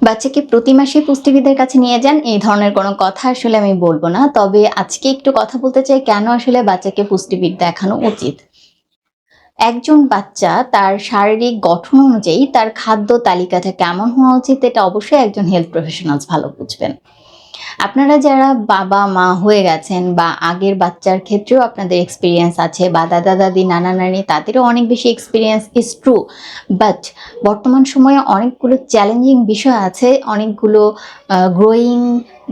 বাচ্চাকে প্রতি মাসে পুষ্টিবিদের কাছে নিয়ে যান, এই ধরনের কোনো কথা আসলে আমি বলবো না। তবে আজকে একটু কথা বলতে চাই কেন আসলে বাচ্চাকে পুষ্টিবিদ দেখানো উচিত। একজন বাচ্চা তার শারীরিক গঠন অনুযায়ী তার খাদ্য তালিকাটা কেমন হওয়া উচিত এটা অবশ্যই একজন হেলথ প্রফেশনালস ভালো বুঝবেন। আপনারা যারা বাবা-মা হয়ে গেছেন বা আগের বাচ্চার ক্ষেত্রেও আপনাদের এক্সপেরিয়েন্স আছে বা দাদা-দাদি, নানা-নানি তাদেরও অনেক বেশি এক্সপেরিয়েন্স ইস ট্রু। বাট বর্তমান সময়ে অনেকগুলো চ্যালেঞ্জিং বিষয় আছে, অনেকগুলো গ্রোয়িং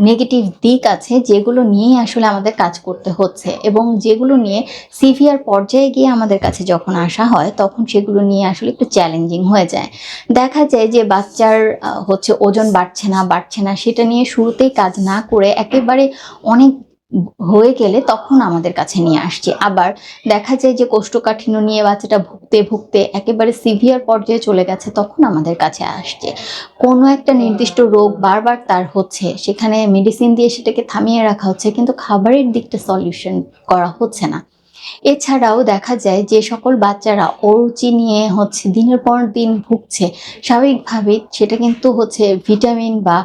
নেগেটিভ দিক আছে যেগুলো নিয়েই আসলে আমাদের কাজ করতে হচ্ছে এবং যেগুলো নিয়ে সিভিয়ার পর্যায়ে গিয়ে আমাদের কাছে যখন আসা হয় তখন সেগুলো নিয়ে আসলে একটু চ্যালেঞ্জিং হয়ে যায়। দেখা যায় যে বাচ্চার ওজন বাড়ছে না সেটা নিয়ে শুরুতেই কাজ না করে একেবারে অনেক হয়ে গেলে তখন আমাদের কাছে নিয়ে আসছে। আবার দেখা যায় যে কোষ্ঠকাঠিন্য নিয়ে বাচ্চাটা ভুগতে একেবারে সিভিয়ার পর্যায়ে চলে গেছে তখন আমাদের কাছে আসছে। কোনো একটা নির্দিষ্ট রোগ বারবার তার হচ্ছে, সেখানে মেডিসিন দিয়ে সেটাকে থামিয়ে রাখা হচ্ছে কিন্তু খাবারের দিকটা সলিউশন করা হচ্ছে না। এছাড়াও দেখা যায় যে সকল বাচ্চারা অরুচি নিয়ে দিনের পর দিন ভুগছে, স্বাভাবিকভাবেই সেটা কিন্তু ভিটামিন বা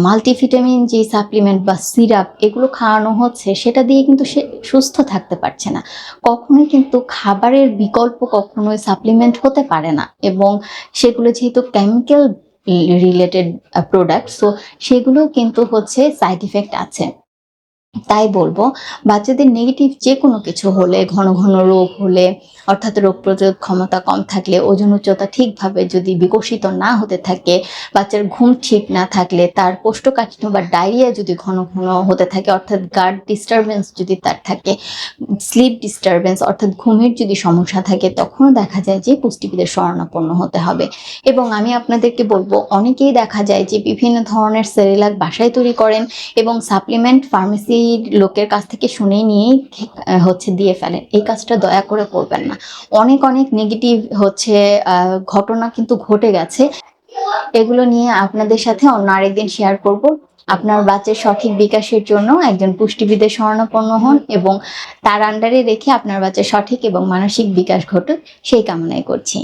মাল্টিভিটামিন যে সাপ্লিমেন্ট বা সিরাপ এগুলো খাওয়ানো হচ্ছে সেটা দিয়ে কিন্তু সে সুস্থ থাকতে পারছে না। কখনোই কিন্তু খাবারের বিকল্প কখনোই সাপ্লিমেন্ট হতে পারে না এবং সেগুলো যেহেতু কেমিক্যাল রিলেটেড প্রোডাক্ট, সো সেগুলোও কিন্তু সাইড ইফেক্ট আছে। তাই বলবো বাচ্চাদের নেগেটিভ যে কোনো কিছু হলে, ঘন ঘন রোগ হলে, অর্থাৎ রোগ প্রতিরোধ ক্ষমতা কম থাকলে, ওজন উচ্চতা ঠিকভাবে যদি বিকশিত না হতে থাকে, বাচ্চার ঘুম ঠিক না থাকলে, তার কোষ্ঠকাঠিন্য বা ডায়রিয়া যদি ঘন ঘন হতে থাকে, অর্থাৎ গার্ড ডিস্টারবেন্স যদি তার থাকে, স্লিপ ডিস্টারবেন্স অর্থাৎ ঘুমের যদি সমস্যা থাকে, তখনও দেখা যায় যে পুষ্টিবিদের শরণাপন্ন হতে হবে। এবং আমি আপনাদেরকে বলবো অনেকেই দেখা যায় যে বিভিন্ন ধরনের সেরেলাক বাসায় তৈরি করেন এবং সাপ্লিমেন্ট ফার্মেসির লোকের কাছ থেকে শুনে নিয়েই দিয়ে ফেলেন। এই কাজটা দয়া করে করবেন না। অনেক নেগেটিভ ঘটনা কিন্তু ঘটে গেছে। এগুলো নিয়ে আপনাদের সাথে অন্য আরেকদিন শেয়ার করব। আপনার বাচ্চার সঠিক বিকাশের জন্য একজন পুষ্টিবিদের শরণাপন্ন হন এবং তার আন্ডারে রেখে আপনার বাচ্চার সঠিক এবং মানসিক বিকাশ ঘটুক সেই কামনাই করছি।